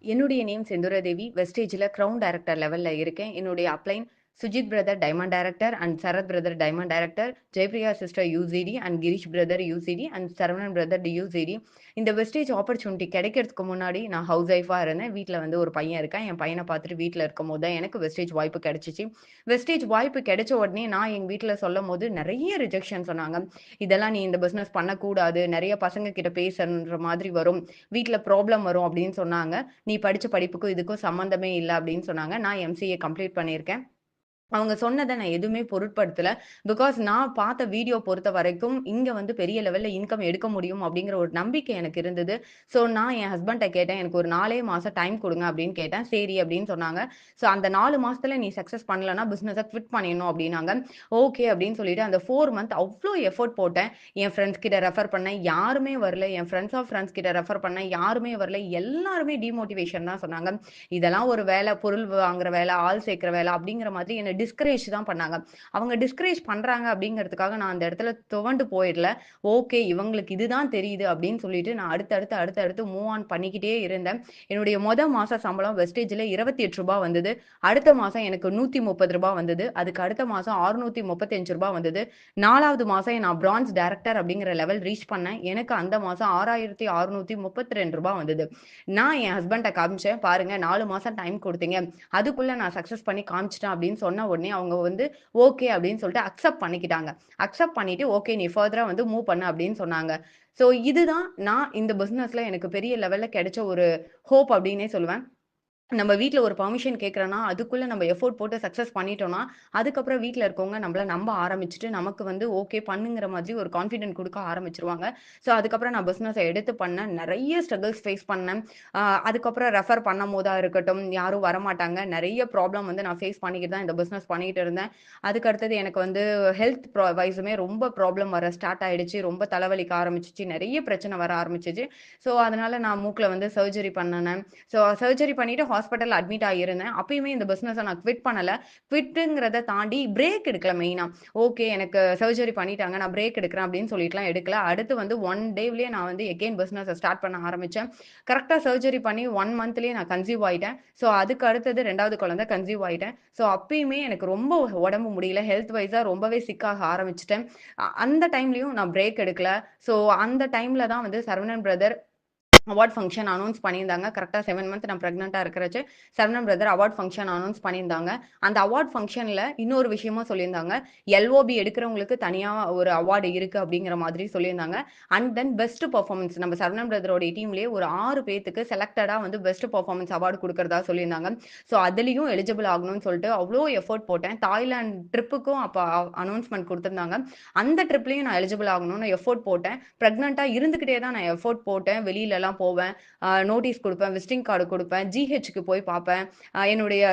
என்னுடைய நேம் செந்தூர தேவி. வெஸ்டேஜ்ல crown director லெவல்ல இருக்கேன். என்னுடைய upline Sujith brother diamond director and Sarath brother diamond director, Jayapriya sister UCD and Girish brother UCD and Saravanan brother டியூசிடி. இந்த வெஸ்டேஜ் ஆப்பர்ச்சுனிட்டி கிடைக்கிறதுக்கு முன்னாடி நான் ஹவுஸ் ஒய்ஃபா இருந்தேன். வீட்ல வந்து ஒரு பையன் இருக்கான். என் பையன பார்த்துட்டு வீட்ல இருக்கும்போது தான் எனக்கு வெஸ்டேஜ் வாய்ப்பு கிடைச்சுச்சு. வெஸ்டேஜ் வாய்ப்பு கிடைச்ச உடனே நான் எங்க வீட்ல சொல்லும்போது நெறைய ரிஜெக்ஷன் சொன்னாங்க. இதெல்லாம் நீ இந்த பிசினஸ் பண்ணக்கூடாது. நெறைய பசங்க கிட்ட பேசணுன்ற மாதிரி வரும். வீட்ல ப்ராப்ளம் வரும் அப்படின்னு சொன்னாங்க. நீ படிச்ச படிப்புக்கும் இதுக்கும் சம்மந்தமே இல்ல அப்படின்னு சொன்னாங்க. நான் எம்சிஏ கம்ப்ளீட் பண்ணியிருக்கேன். அவங்க சொன்னத நான் எதுவுமே பொருட்படுத்தல. பிகாஸ் நான் பார்த்த வீடியோ பொறுத்தவரைக்கும், இங்க வந்து பெரிய லெவல்ல இன்கம் எடுக்க முடியும் அப்படிங்கிற ஒரு நம்பிக்கை எனக்கு இருந்தது. ஸோ நான் என் ஹஸ்பண்ட்ட கேட்டேன். எனக்கு ஒரு 4 மாசம் டைம் குடுங்க அப்படின்னு கேட்டேன். சரி அப்படின்னு சொன்னாங்க. ஸோ அந்த 4 மாசத்துல நீ சக்சஸ் பண்ணலன்னா பிசினஸ குவிட் பண்ணிடணும் அப்படின்னாங்க. ஓகே அப்படின்னு சொல்லிட்டு அந்த 4 மந்த் அவ்ளோ எஃபோர்ட் போட்டேன். என் ஃப்ரெண்ட்ஸ் கிட்ட ரெஃபர் பண்ணேன். யாருமே வரல. என் ஃப்ரெண்ட்ஸ் ஆஃப் ஃப்ரெண்ட்ஸ் கிட்ட ரெஃபர் பண்ணேன். யாருமே வரல. எல்லாருமே டிமோட்டிவேஷன் தான் சொன்னாங்க. இதெல்லாம் ஒரு வேல, பொருள் வாங்குற வேல, ஆள் சேர்க்கிற வேல அப்படிங்கிற மாதிரி என்ன டிஸ்கரேஜ் தான் பண்ணாங்க. அவங்க டிஸ்கரேஜ் பண்றாங்க அப்படிங்கிறதுக்காக நான் அந்த இடத்துல துவண்டு போயிடல. ஓகே இவங்களுக்கு இதுதான் தெரியுது அப்படின்னு சொல்லிட்டு நான் அடுத்தடுத்து மூவ் ஆன் பண்ணிக்கிட்டே இருந்தேன். என்னுடைய மாச சம்பளம் வெஸ்டேஜ்ல ரூ. 28 வந்தது. அடுத்த மாசம் எனக்கு ரூ. 130 வந்தது. அதுக்கு அடுத்த மாசம் ரூ. 635 வந்தது. 4வது மாசம் நான் பிரான்ஸ் டைரக்டர் அப்படிங்கிற லெவல் ரீச் பண்ணேன். எனக்கு அந்த மாசம் ரூ. 6,632 வந்தது. நான் என் ஹஸ்பண்ட்ட காமிச்சேன். பாருங்க 4 மாசம் டைம் குடுத்தீங்க. அதுக்குள்ள நான் சக்சஸ் பண்ணி காமிச்சுட்டேன் அப்படின்னு சொன்ன உடனே அவங்க வந்து ஓகே அப்படின்னு சொல்லிட்டு அக்செப்ட் பண்ணிக்கிட்டாங்க. அக்செப்ட் பண்ணிட்டு ஓகே நீ ஃபர்தரா வந்து மூவ் பண்ணு அப்படின்னு சொன்னாங்க. ஸோ இதுதான் நான் இந்த பிசினஸ்ல எனக்கு பெரிய லெவல்ல கிடைச்ச ஒரு ஹோப் அப்படின்னே சொல்லுவேன். நம்ம வீட்ல ஒரு பெர்மிஷன் கேட்கிறோம்னா, அதுக்குள்ள நம்ம எஃபோர்ட் போட்டு சக்சஸ் பண்ணிட்டோம்னா, அதுக்கப்புறம் வீட்ல இருக்கவங்க நம்மள நம்ப ஆரம்பிச்சுட்டு, நமக்கு வந்து ஓகே பண்ணுங்கிற மாதிரி ஒரு கான்ஃபிடென்ட் குடுக்க ஆரம்பிச்சுருவாங்க. ஸோ, அதுக்கப்புறம் நான் பிசினஸ எடுத்து பண்ணேன். நெறைய ஸ்ட்ரகிள்ஸ் ஃபேஸ் பண்ணேன். அதுக்கப்புறம் ரெஃபர் பண்ணும்போதா இருக்கட்டும், யாரும் வரமாட்டாங்க. நெறைய ப்ராப்ளம் வந்து நான் ஃபேஸ் பண்ணிக்கிட்டு தான் இந்த பிசினஸ் பண்ணிக்கிட்டு இருந்தேன். அதுக்கு அடுத்தது எனக்கு வந்து ஹெல்த் வைஸுமே ரொம்ப ப்ராப்ளம் வர ஸ்டார்ட் ஆயிடுச்சு. ரொம்ப தலைவலிக்க ஆரம்பிச்சுச்சு. நெறைய பிரச்சனை வர ஆரம்பிச்சுச்சு. ஸோ, அதனால நான் மூக்குல வந்து சர்ஜரி பண்ணுனேன். ஸோ சர்ஜரி பண்ணிட்டு ஹாஸ்பிட்டல்ல அட்மிட் ஆகியிருந்தேன். அப்பயுமே இந்த பிசினஸ நான் குவிட் பண்ணல. குவிட்டுங்கிறத தாண்டி பிரேக் எடுக்கல மெயினா. ஓகே எனக்கு சர்ஜரி பண்ணிட்டாங்க. நான் பிரேக் எடுக்கிறேன் அப்படின்னு சொல்லிட்டுலாம் எடுக்கல. அடுத்து வந்து 1 டேவ்லயே நான் வந்து எகைன் பிசினஸ ஸ்டார்ட் பண்ண ஆரம்பிச்சேன். கரெக்ட்டா சர்ஜரி பண்ணி 1 மந்த்லயே நான் கன்சீவ் ஆயிட்டேன். ஸோ அதுக்கு அடுத்தது 2வது குழந்தை கன்சீவ் ஆயிட்டேன். ஸோ அப்பயுமே எனக்கு ரொம்ப உடம்பு முடியல. ஹெல்த் வைஸா ரொம்பவே சிக் ஆக ஆரம்பிச்சுட்டேன். அந்த டைம்லயும் நான் பிரேக் எடுக்கல. ஸோ அந்த டைம்ல தான் வந்து Saravanan brother award function announce பண்ணியிருந்தாங்க. கரெக்ட்டா 7 மந்த் நான் பிரெக்னன்ட்டா இருக்கிறச்சு, Saravanan brother award function announce பண்ணியிருந்தாங்க. அந்த அவார்ட் ஃபங்ஷன்ல இன்னொரு விஷயமும் சொல்லியிருந்தாங்க. எல்ஓபி எடுக்கிறவங்களுக்கு தனியா ஒரு அவார்ட் இருக்கு அப்படிங்கிற மாதிரி சொல்லியிருந்தாங்க. அண்ட் தென் பெஸ்ட் பெர்ஃபார்மன்ஸ் நம்ம சரவணன் பிரதரோட டீம்லயே ஒரு 6 பேத்துக்கு செலக்டடா வந்து பெஸ்ட் பெர்ஃபார்மன்ஸ் அவார்ட் குடுக்கிறதா சொல்லியிருந்தாங்க. ஸோ அதுலயும் எலிஜிபிள் ஆகணும்னு சொல்லிட்டு அவ்ளோ எஃபோர்ட் போட்டேன். தாய்லாந்து ட்ரிப்புக்கும் அப்ப அனவுன்ஸ்மென்ட் குடுத்திருந்தாங்க. அந்த ட்ரிப்லயும் நான் எலிஜிபிள் ஆகணும்னு எஃபோர்ட் போட்டேன். பிரெக்னன்ட்டா இருந்துகிட்டே தான் நான் எஃபோர்ட் போட்டேன். வெளிலலாம் போவேன். நோட்டீஸ் குடுப்பேன். விசிட்டிங் கார்டு குடுப்பேன். ஜிஹெச்க்கு போய் பாப்பேன். என்னுடைய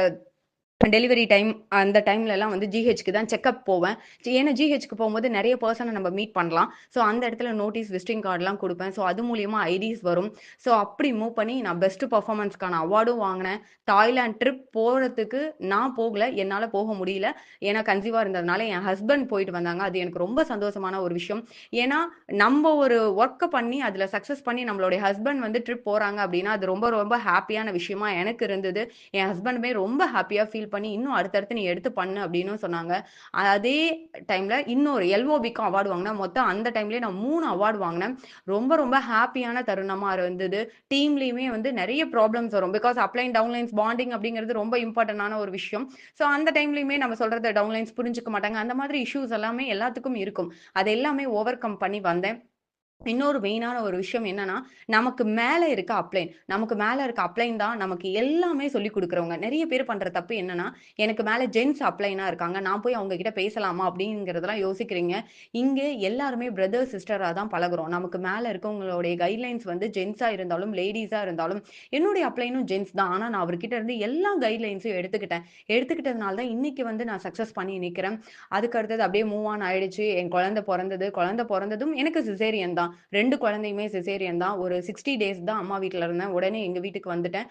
டெலிவரி டைம் அந்த டைம்லலாம் வந்து ஜிஹெச்க்கு தான் செக்கப் போவேன். ஏன்னா ஜிஹெச்க்கு போம்போது நெறைய பெர்சன நம்ம மீட் பண்ணலாம். ஸோ அந்த இடத்துல நோட்டீஸ், விசிட்டிங் கார்ட்லாம் குடுப்பேன். ஸோ அது மூலியமா ஐடிஸ் வரும். ஸோ அப்படி மூவ் பண்ணி நான் பெஸ்ட் பெர்ஃபார்மன்ஸ்க்கான அவார்டும் வாங்குனேன். தாய்லாந்து ட்ரிப் போறதுக்கு நான் போகல. என்னால போக முடியல. ஏன்னா கன்சீவா இருந்ததுனால என் ஹஸ்பண்ட் போயிட்டு வந்தாங்க. அது எனக்கு ரொம்ப சந்தோஷமான ஒரு விஷயம். ஏன்னா நம்ப ஒரு வொர்க்க பண்ணி அதுல சக்சஸ் பண்ணி நம்மளுடைய ஹஸ்பண்ட் வந்து ட்ரிப் போறாங்க அப்படின்னா, அது ரொம்ப ரொம்ப ஹேப்பியான விஷயமா எனக்கு இருந்தது. என் ஹஸ்பண்டுமே ரொம்ப ஹேப்பியா ஃபீல் பண்ணி, "இன்னும் அடுத்தடுத்து நீ எடுத்து பண்ணு" அப்படின்னும் சொன்னாங்க. அதே டைம்ல இன்னொரு எல்ஓபிக்கும் அவார்ட் வாங்குனேன். மொத்தம் அந்த டைம்லயே நான் 3 அவார்ட் வாங்குனேன். ரொம்ப ரொம்ப ஹேப்பியான தருணமா இருந்தது. டீம்லயுமே வந்து நெறைய ப்ராப்ளம்ஸ் வரும். பிகாஸ் அப்லைன், டவுன்லைன்ஸ் பாண்டிங் அப்படிங்கிறது ரொம்ப இம்பார்ட்டன்டான ஒரு விஷயம். ஸோ அந்த டைம்லயுமே நம்ம சொல்றத டவுன்லைன்ஸ் புரிஞ்சுக்க மாட்டாங்க. அந்த மாதிரி இஷ்யூஸ் எல்லாமே எல்லாத்துக்கும் இருக்கும். அது எல்லாமே ஓவர் கம் பண்ணி வந்தேன். இன்னொரு மெயினான ஒரு விஷயம் என்னன்னா, நமக்கு மேல இருக்க அப்ளைன். நமக்கு மேல இருக்க அப்ளைன் தான் நமக்கு எல்லாமே சொல்லிக் குடுக்குறவங்க. நெறைய பேர் பண்ற தப்பு என்னன்னா, எனக்கு மேல ஜென்ட்ஸ் அப்ளைனா இருக்காங்க. நான் போய் அவங்க கிட்ட பேசலாமா? அப்படிங்கிறதெல்லாம் யோசிக்கிறீங்க. இங்க எல்லாருமே பிரதர், சிஸ்டரா தான் பழகுறோம். நமக்கு மேல இருக்கவங்களுடைய கைட்லைன்ஸ் வந்து ஜென்ட்ஸா இருந்தாலும், லேடீஸா இருந்தாலும், என்னுடைய அப்ளைனும் ஜென்ட்ஸ் தான். ஆனா நான் அவர்கிட்ட இருந்து எல்லா கைட்லைன்ஸையும் எடுத்துக்கிட்டேன். எடுத்துக்கிட்டதுனால தான் இன்னைக்கு வந்து நான் சக்சஸ் பண்ணி நிக்கிறேன். அதுக்கு அடுத்தது அப்படியே மூவ் ஆன் ஆயிடுச்சு. என் குழந்தை பொறந்தது. குழந்தை பொறந்ததும் எனக்கு சிசேரியன் தான். தான். 2 குழந்தையுமே சிசேரியன் தான். ஒரு 60 டேஸ் தான் அம்மா வீட்ல இருந்தேன். உடனே எங்க வீட்டுக்கு வந்துட்டேன்.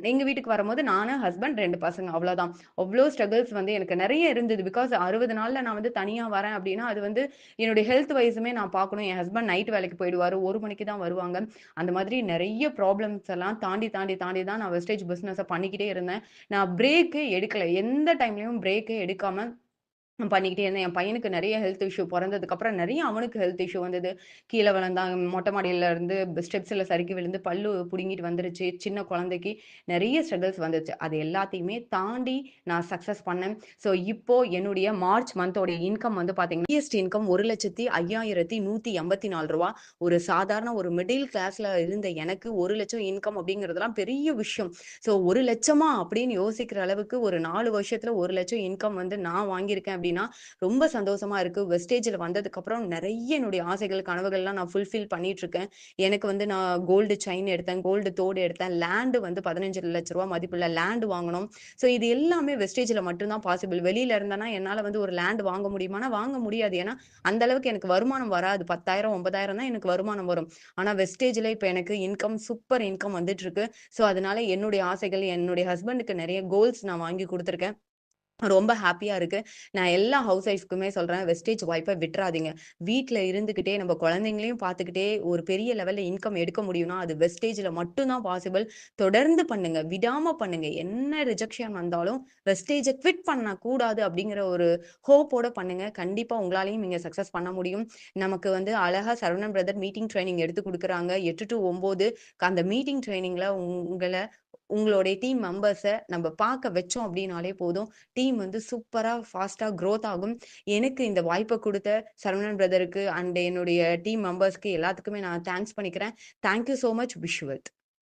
எங்க வீட்டுக்கு வரும்போது நானு, ஹஸ்பண்ட் 2 பசங்க அவ்வளோதான். அவ்ளோ ஸ்ட்ரகிள்ஸ் வந்து எனக்கு நெறைய இருந்தது. பிகாஸ் 60 நாள்ல நான் வந்து தனியா வரேன் அப்டின்னா, அது வந்து என்னுடைய ஹெல்த் வைஸுமே நான் பார்க்கணும். என் ஹஸ்பண்ட் நைட் வேலைக்கு போயிடுவாரு. 1 மணிக்கு தான் வருவாங்க. அந்த மாதிரி நெறைய ப்ராப்ளம்ஸ் எல்லாம் தாண்டி தான் நான் வெஸ்டேஜ் பிசினஸ பண்ணிக்கிட்டே இருந்தேன். நான் பிரேக்கே எடுக்கல. எந்த டைம்லயும் பிரேக்கே எடுக்காம பண்ணிக்கிட்டே இருந்தேன். என் பையனுக்கு நெறைய ஹெல்த் இஷ்யூ பொறந்ததுக்கப்புறம் நெறைய அவனுக்கு ஹெல்த் இஷ்யூ வந்தது. கீழ விழுந்தான். மொட்டை மாடியில இருந்து ஸ்டெப்ஸ்ல சறுக்கி விழுந்து பல்லு புடுங்கிட்டு வந்துருச்சு. சின்ன குழந்தைக்கு நெறைய ஸ்ட்ரகிள்ஸ் வந்துச்சு. அது எல்லாத்தையுமே தாண்டி நான் சக்சஸ் பண்ணேன். ஸோ இப்போ என்னுடைய மார்ச் மந்தோட இன்கம் வந்து பார்த்தீங்கன்னா, ஹையஸ்ட் இன்கம் ரூ. 1,05,184. ஒரு சாதாரண ஒரு மிடில் கிளாஸ்ல இருந்த எனக்கு 1,00,000 இன்கம் அப்படிங்கிறதெல்லாம் பெரிய விஷயம். ஸோ 1,00,000 அப்படின்னு யோசிக்கிற அளவுக்கு ஒரு 4 வருஷத்துல 1,00,000 இன்கம் வந்து நான் வாங்கியிருக்கேன் அப்படின்னா, ரொம்ப சந்தோஷமா இருக்கு. வெஸ்டேஜ்ல வந்ததுக்கப்புறம் நெறைய என்னுடைய ஆசைகள், கனவுகள்லாம் நான் ஃபுல்ஃபில் பண்ணிட்டுருக்கேன். எனக்கு வந்து நான் கோல்டு செயின் எடுத்தேன், கோல்டு தோடு எடுத்தேன். லேண்ட் வந்து ரூ. 15,00,000 மதிப்புள்ள லேண்ட் வாங்கணும். ஸோ இது எல்லாமே வெஸ்டேஜ்ல மட்டும் தான் பாசிபிள். வெளியில இருந்தேன்னா என்னால வந்து ஒரு லேண்ட் வாங்க முடியுமான்னா, வாங்க முடியாது. ஏன்னா, அந்த அளவுக்கு எனக்கு வருமானம் வராது. 10,000, 9,000 தான் எனக்கு வருமானம் வரும். ஆனா வெஸ்டேஜ்ல இப்ப எனக்கு இன்கம் சூப்பர் இன்கம் வந்துட்டுருக்கு. ஸோ அதனால என்னுடைய ஆசைகள், என்னுடைய ஹஸ்பண்டுக்கு நெறைய கோல்ஸ் நான் வாங்கி குடுத்துருக்கேன். ரொம்ப ஹேப்பியா இருக்கு. நான் எல்லா ஹவுஸ் ஒய்ஃப்க்குமே சொல்றேன், வெஸ்டேஜ் வாய்ப்ப விட்றாதீங்க. வீட்ல இருந்துகிட்டே நம்ம குழந்தைங்களையும் பார்த்துக்கிட்டே ஒரு பெரிய லெவல்ல இன்கம் எடுக்க முடியும்னா, அது வெஸ்டேஜ்ல மட்டும் தான் பாசிபிள். தொடர்ந்து பண்ணுங்க. விடாம பண்ணுங்க. என்ன ரிஜெக்ஷன் வந்தாலும் வெஸ்டேஜ குவிட் பண்ணக்கூடாது அப்படிங்கிற ஒரு ஹோப்போட பண்ணுங்க. கண்டிப்பா உங்களாலயும் நீங்க சக்சஸ் பண்ண முடியும். நமக்கு வந்து அழகா சரவணன் பிரதர் மீட்டிங் ட்ரெய்னிங் எடுத்துக் குடுக்குறாங்க. 8 டூ 9 அந்த மீட்டிங் ட்ரெய்னிங்ல உங்களுடைய டீம் மெம்பர்ஸ நம்ம பார்க்க வச்சோம் அப்படின்னாலே போதும். டீம் வந்து சூப்பரா, ஃபாஸ்ட்டா குரோத் ஆகும். எனக்கு இந்த வாய்ப்ப குடுத்த சரவணன் பிரதருக்கு அண்ட் என்னுடைய டீம் மெம்பர்ஸ்க்கு எல்லாத்துக்குமே நான் தேங்க்ஸ் பண்ணிக்கிறேன். Thank you so much. Wish you wealth.